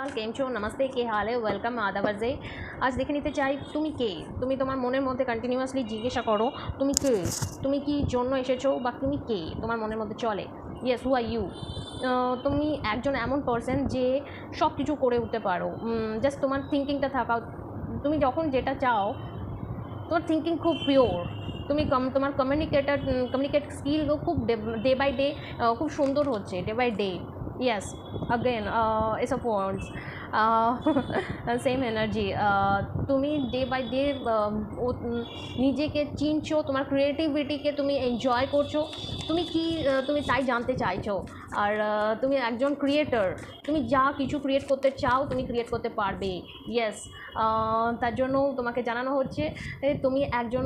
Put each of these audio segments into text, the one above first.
नमस्कार, केम छो, नमस्ते, के हाल है, वेलकम, आदाब। आज देखे নিতে চাই তুমি কে। তুমি তোমার মনের মধ্যে কন্টিনিউয়াসলি জিজ্ঞাসা করো তুমি কে, তুমি কি জন্য এসেছো বা তুমি কে তোমার মনের মধ্যে চলে। Yes, who are you. তুমি একজন এমন পার্সন যে সব কিছু করে উঠতে পারো, জাস্ট তোমার থিঙ্কিংটা থাকা। তুমি যখন যেটা চাও তোমার থিঙ্কিং খুব পিওর। তুমি তোমার কমিউনিকেট স্কিলও খুব ডে বাই ডে খুব সুন্দর হচ্ছে, day by day. Yes, again এসব ওয়ার্ডস সেম এনার্জি। তুমি ডে বাই ডে নিজেকে চিনছো, তোমার ক্রিয়েটিভিটিকে তুমি এনজয় করছো। তুমি কি তুমি তাই জানতে চাইছো। আর তুমি একজন ক্রিয়েটর, তুমি যা কিছু ক্রিয়েট করতে চাও তুমি ক্রিয়েট করতে পারবে। ইয়েস, তার জন্য তোমাকে জানানো হচ্ছে তুমি একজন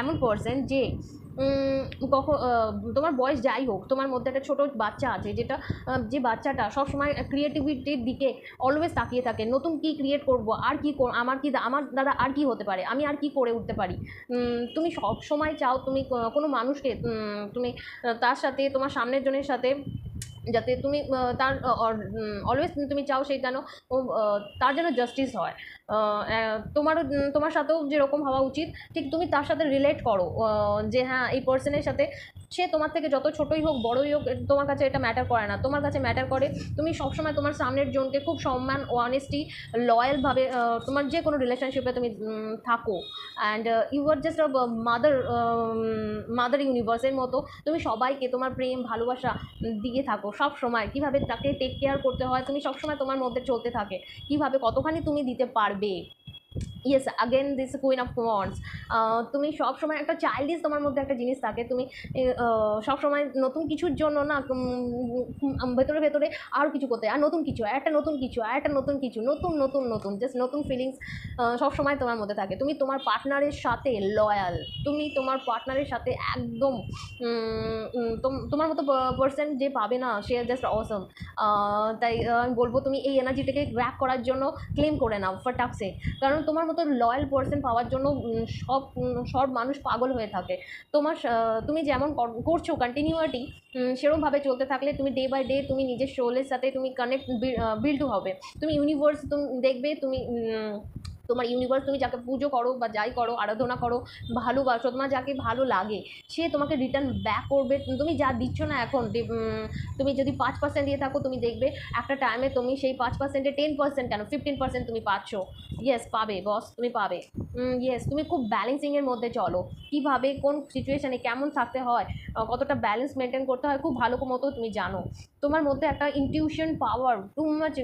এমন পার্সন যে কখন তোমার বয়স যাই হোক, তোমার মধ্যে একটা ছোটো বাচ্চা আছে, যেটা যে বাচ্চাটা সবসময় ক্রিয়েটিভিটির দিকে অলওয়েজ তাকিয়ে থাকে। নতুন কী ক্রিয়েট করব, আর কি আমার দ্বারা আর কি হতে পারে, আমি আর কি করে উঠতে পারি। তুমি সব সময় চাও তুমি কোনো মানুষকে তুমি তার সাথে, তোমার সামনের জনের সাথে যাতে তুমি তার অলওয়েজ তুমি চাও সেই যেন তার যেন জাস্টিস হয়। তোমার সাথেও যেরকম হওয়া উচিত, ঠিক তুমি তার সাথে রিলেট করো যে হ্যাঁ, এই পার্সনের সাথে সে তোমার থেকে যত ছোটোই হোক বড়োই হোক, তোমার কাছে এটা ম্যাটার করে না। তোমার কাছে ম্যাটার করে তুমি সবসময় তোমার সামনের জনকে খুব সম্মান, অনেস্টি, লয়ালভাবে তোমার যে কোনো রিলেশনশিপে তুমি থাকো। And you are just mother ইউনিভার্সের মতো। তুমি সবাইকে তোমার প্রেম ভালোবাসা দিয়ে থাকো সব সময়। কীভাবে তাকে টেক কেয়ার করতে হয় তুমি সবসময় তোমার মধ্যে চলতে থাকে, কীভাবে কতখানি তুমি দিতে পারবে। Yes, again this queen of wands. তুমি সবসময় একটা চাইল্ডিশ তোমার মধ্যে একটা জিনিস থাকে। তুমি সবসময় নতুন কিছুর জন্য না ভেতরে ভেতরে আরও কিছু করতে, আর নতুন কিছু, একটা নতুন কিছু, আর একটা নতুন কিছু, নতুন নতুন নতুন জাস্ট নতুন ফিলিংস সবসময় তোমার মধ্যে থাকে। তুমি তোমার পার্টনারের সাথে লয়াল, তুমি তোমার পার্টনারের সাথে একদম তোমার মতো পার্সন যে পাবে না, সে জাস্ট অসম। তাই আমি বলবো তুমি এই এনার্জিটাকে গ্র্যাব করার জন্য ক্লেম করে নাও ফটাকসে। কারণ তোমার মতো লয়াল পার্সন পাওয়ার জন্য সব মানুষ পাগল হয়ে থাকে। তুমি যেমন করছো কন্টিনিউয়াটি, সেরকমভাবে চলতে থাকলে তুমি ডে বাই ডে তুমি নিজের সোলের সাথে তুমি কানেক্ট বিল্ড হবে। তুমি ইউনিভার্স তুমি দেখবে, তোমার ইউনিভার্স, তুমি যাকে পুজো করো বা যাই করো, আরাধনা করো, ভালোবাসো, তোমার যাকে ভালো লাগে সে তোমাকে রিটার্ন ব্যাক করবে। তুমি যা দিচ্ছ না এখন, তুমি যদি 5% দিয়ে থাকো, তুমি দেখবে একটা টাইমে তুমি সেই 5%-এ 10% কেন 15% তুমি পাচ্ছ। ইয়েস, পাবে বস, তুমি পাবে। ইয়েস, তুমি খুব ব্যালেন্সিংয়ের মধ্যে চলো। কীভাবে কোন সিচুয়েশানে কেমন থাকতে হয়, কতটা ব্যালেন্স মেনটেন করতে হয় খুব ভালো মতো তুমি জানো। তোমার মধ্যে একটা ইনটিউশন পাওয়ার, টু মাচ